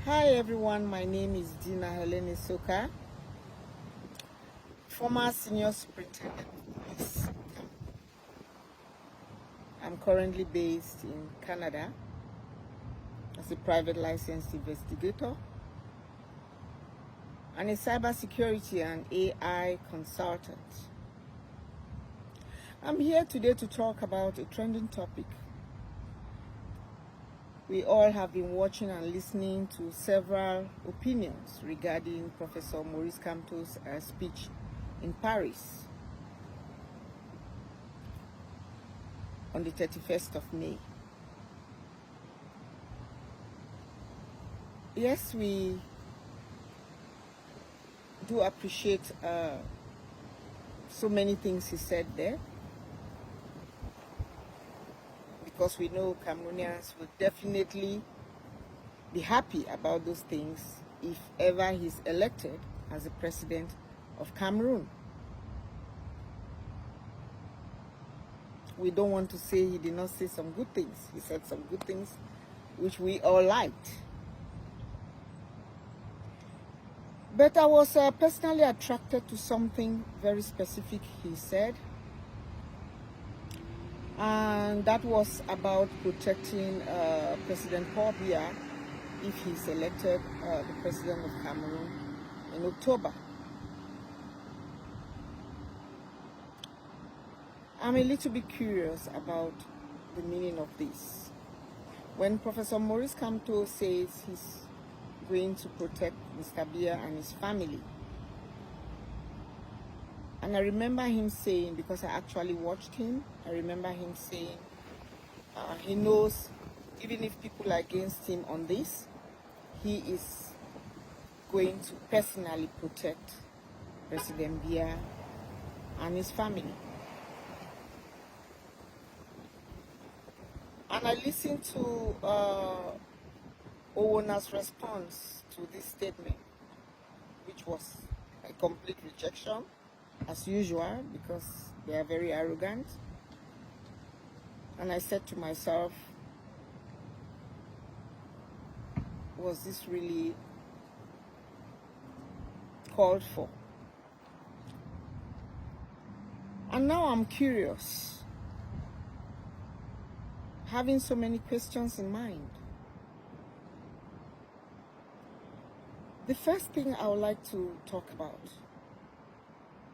Hi everyone, my name is DINA Helen Essoka, former senior superintendent of police. I'm currently based in Canada as a private licensed investigator and a cybersecurity and AI consultant. I'm here today to talk about a trending topic. We all have been watching and listening to several opinions regarding Professor Maurice Kamto's speech in Paris on the 31st of May. Yes, we do appreciate so many things he said there, because we know Cameroonians will definitely be happy about those things if ever he's elected as the president of Cameroon. We don't want to say he did not say some good things. He said some good things which we all liked. But I was personally attracted to something very specific he said, and that was about protecting President Biya if he's elected the president of Cameroon in October. I'm a little bit curious about the meaning of this. When Professor Maurice Kamto says he's going to protect Mr. Biya and his family, and I remember him saying, because I actually watched him, I remember him saying he knows even if people are against him on this, he is going to personally protect President Biya and his family. And I listened to Owona's response to this statement, which was a complete rejection, as usual, because they are very arrogant. And I said to myself, was this really called for? And now I'm curious, having so many questions in mind. The first thing I would like to talk about,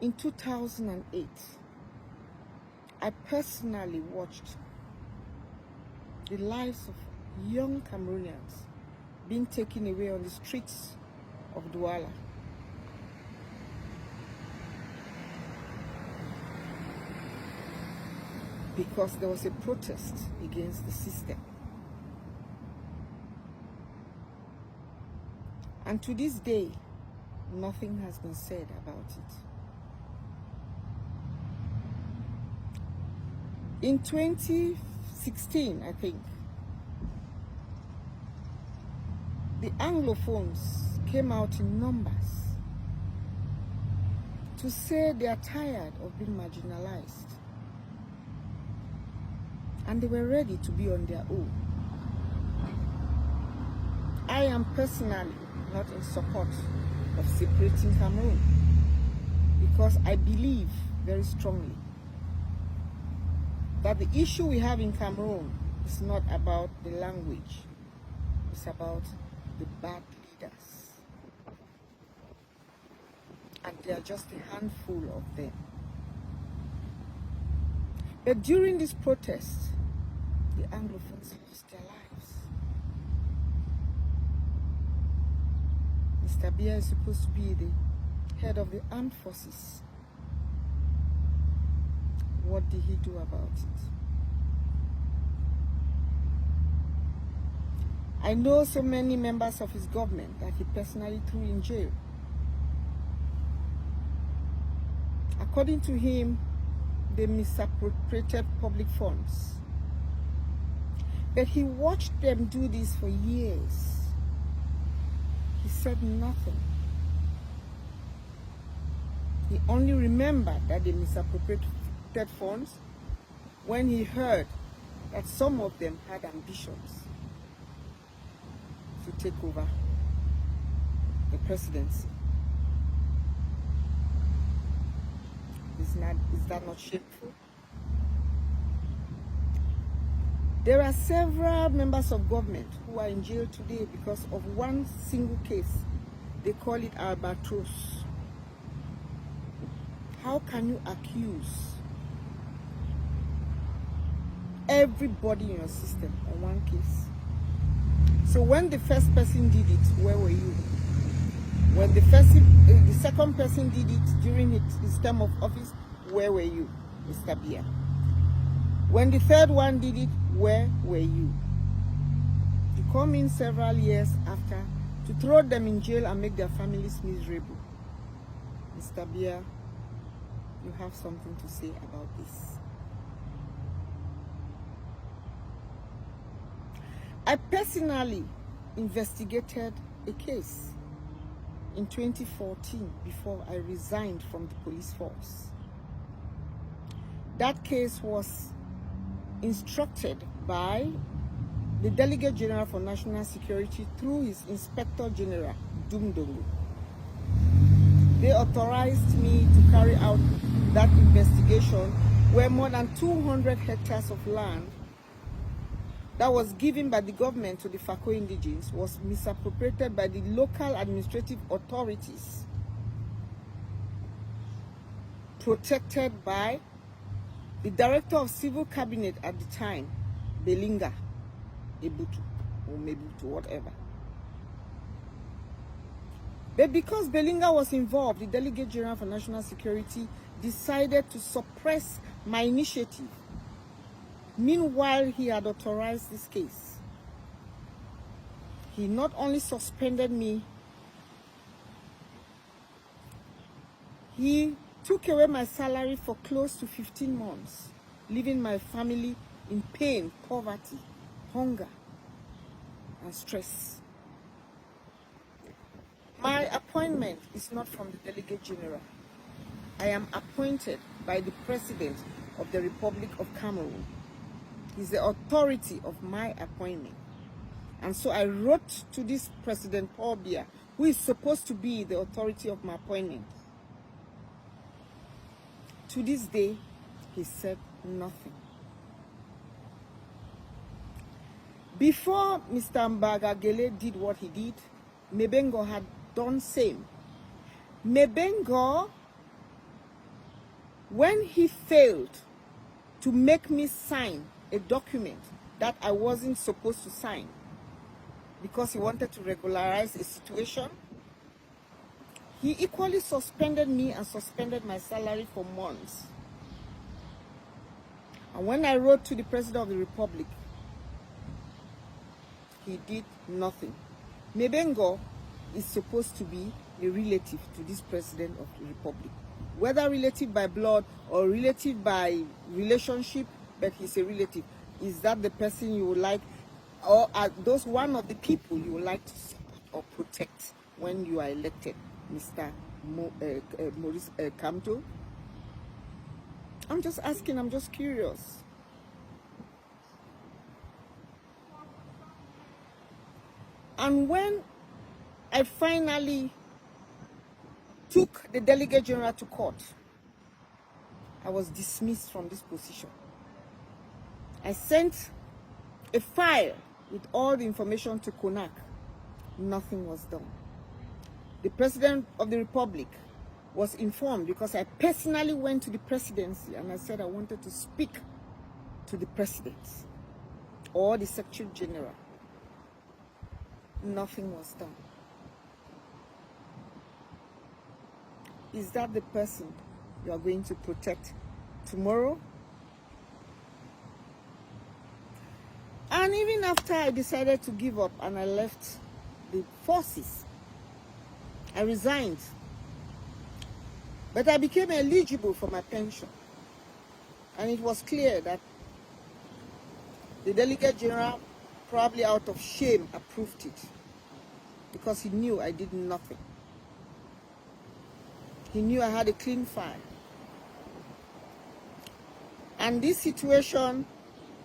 in 2008, I personally watched the lives of young Cameroonians being taken away on the streets of Douala. Because there was a protest against the system. And to this day, nothing has been said about it. In 2016, I think, the Anglophones came out in numbers to say they are tired of being marginalized. And they were ready to be on their own. I am personally not in support of separating Cameroon, because I believe very strongly that the issue we have in Cameroon is not about the language, it's about the bad leaders. And there are just a handful of them. But during this protest, the Anglophones lost their lives. Mr. Biya is supposed to be the head of the armed forces. What did he do about it? I know so many members of his government that he personally threw in jail. According to him, they misappropriated public funds. But he watched them do this for years. He said nothing. He only remembered that they misappropriated funds when he heard that some of them had ambitions to take over the presidency. Is that not shameful? There are several members of government who are in jail today because of one single case. They call it albatross. How can you accuse everybody in your system on one case? So when the first person did it, where were you? When the second person did it during his term of office, where were you, Mr. Biya? When the third one did it, where were you? You come in several years after to throw them in jail and make their families miserable. Mr. Biya, you have something to say about this. I personally investigated a case in 2014 before I resigned from the police force. That case was instructed by the Delegate General for National Security through his Inspector General, Dumdongo. They authorized me to carry out that investigation where more than 200 hectares of land that was given by the government to the Fako indigenes was misappropriated by the local administrative authorities, protected by the Director of Civil Cabinet at the time, Belinga Ebutu, or Mebutu, whatever. But because Belinga was involved, the Delegate General for National Security decided to suppress my initiative. Meanwhile, he had authorized this case. He not only suspended me, he took away my salary for close to 15 months, leaving my family in pain, poverty, hunger, and stress. My appointment is not from the Delegate General. I am appointed by the President of the Republic of Cameroon. He's the authority of my appointment. And so I wrote to this President Paul Biya, who is supposed to be the authority of my appointment. To this day, he said nothing. Before Mr. Mbagagele did what he did, Mebengo had done same. Mebengo, when he failed to make me sign a document that I wasn't supposed to sign because he wanted to regularize a situation, he equally suspended me and suspended my salary for months. And when I wrote to the President of the Republic, he did nothing. Mebengo is supposed to be a relative to this President of the Republic. Whether relative by blood or relative by relationship, but he's a relative. Is that the person you would like, or are those one of the people you would like to support or protect when you are elected, Mr. Maurice Kamto? I'm just asking, I'm just curious. And when I finally took the Delegate General to court, I was dismissed from this position. I sent a file with all the information to CONAC. Nothing was done. The President of the Republic was informed because I personally went to the presidency and I said I wanted to speak to the President or the Secretary General. Nothing was done. Is that the person you are going to protect tomorrow? And even after I decided to give up and I left the forces, I resigned. But I became eligible for my pension. And it was clear that the Delegate General, probably out of shame, approved it because he knew I did nothing. He knew I had a clean file. And this situation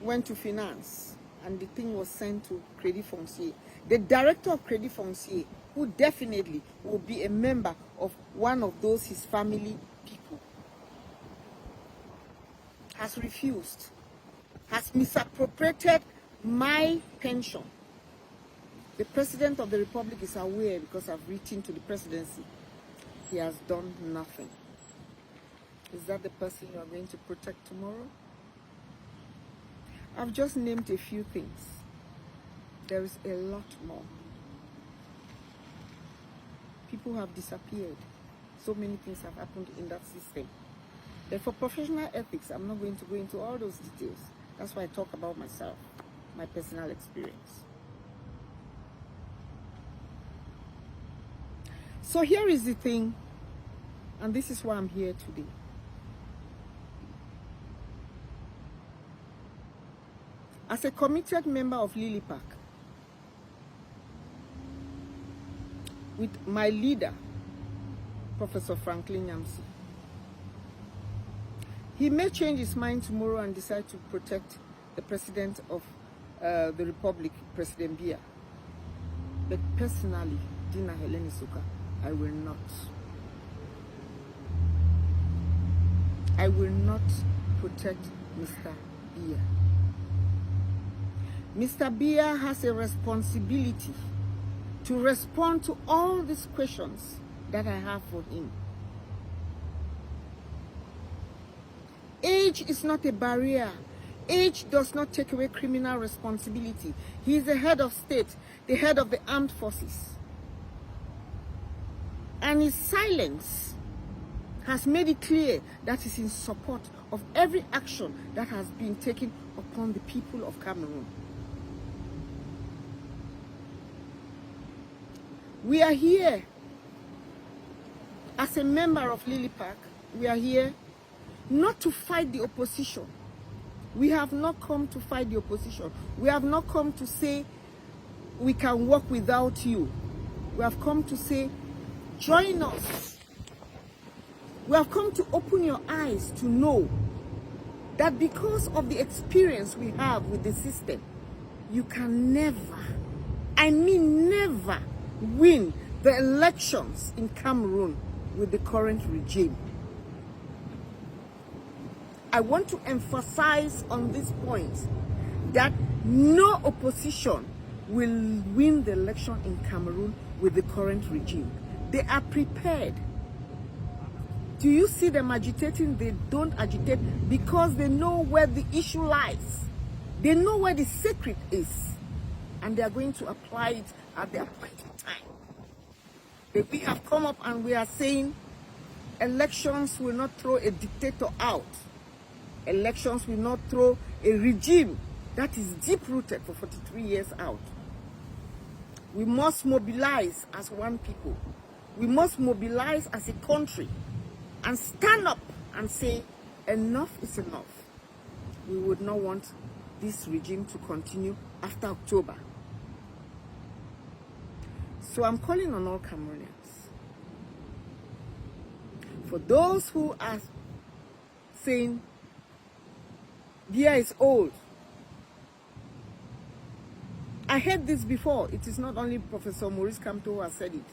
went to finance and the thing was sent to Credit Foncier. The director of Credit Foncier who definitely will be a member of one of those his family people, has refused, has misappropriated my pension. The President of the Republic is aware because I've written to the presidency. He has done nothing. Is that the person you are going to protect tomorrow? I've just named a few things. There is a lot more. People have disappeared. So many things have happened in that system. But for professional ethics, I'm not going to go into all those details. That's why I talk about myself, my personal experience. So here is the thing, and this is why I'm here today. As a committed member of Lily Park, with my leader, Professor Franklin Yamsi, he may change his mind tomorrow and decide to protect the President of the Republic, President Biya. But personally, DINA Helen Essoka, I will not. I will not protect Mr. Biya. Mr. Biya has a responsibility to respond to all these questions that I have for him. Age is not a barrier. Age does not take away criminal responsibility. He is the head of state, the head of the armed forces. And his silence has made it clear that he's in support of every action that has been taken upon the people of Cameroon. We are here as a member of Lily Park. We are here not to fight the opposition. We have not come to fight the opposition. We have not come to say we can work without you. We have come to say, join us. We have come to open your eyes to know that because of the experience we have with the system, you can never, I mean never, win the elections in Cameroon with the current regime. I want to emphasize on this point that no opposition will win the election in Cameroon with the current regime. They are prepared. Do you see them agitating? They don't agitate because they know where the issue lies. They know where the secret is. And they are going to apply it at the appointed time. But we have come up and we are saying elections will not throw a dictator out. Elections will not throw a regime that is deep-rooted for 43 years out. We must mobilize as one people. We must mobilize as a country and stand up and say, enough is enough. We would not want this regime to continue after October. So I'm calling on all Cameroonians. For those who are saying, Biya is old. I heard this before. It is not only Professor Maurice Kamto who has said it.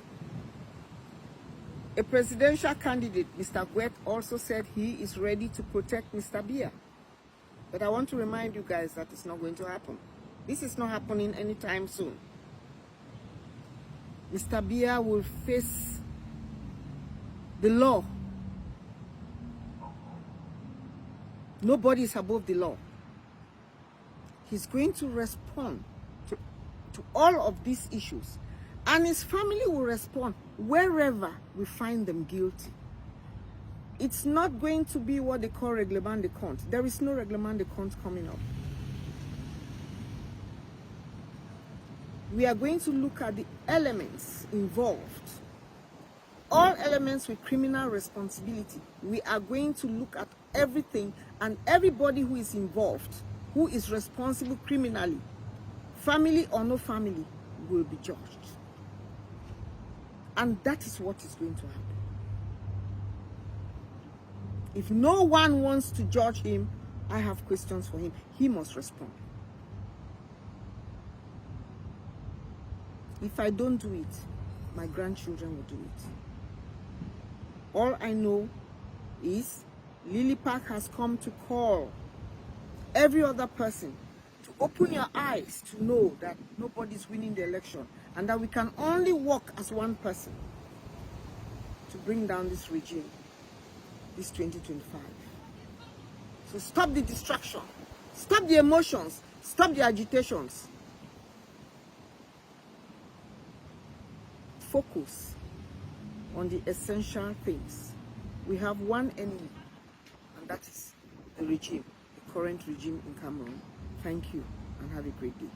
A presidential candidate, Mr. Gwet, also said he is ready to protect Mr. Biya. But I want to remind you guys that it's not going to happen. This is not happening anytime soon. Mr. Biya will face the law. Nobody is above the law. He's going to respond to all of these issues. And his family will respond wherever we find them guilty. It's not going to be what they call règlement de compte. There is no règlement de compte coming up. We are going to look at the elements involved. All elements with criminal responsibility. We are going to look at everything and everybody who is involved, who is responsible criminally, family or no family, will be judged. And that is what is going to happen. If no one wants to judge him, I have questions for him. He must respond. If I don't do it, my grandchildren will do it. All I know is Lily Park has come to call every other person to open your eyes to know that nobody's winning the election and that we can only work as one person to bring down this regime, this 2025. So stop the distraction, stop the emotions, stop the agitations. Focus on the essential things. We have one enemy, and that is the regime, the current regime in Cameroon. Thank you, and have a great day.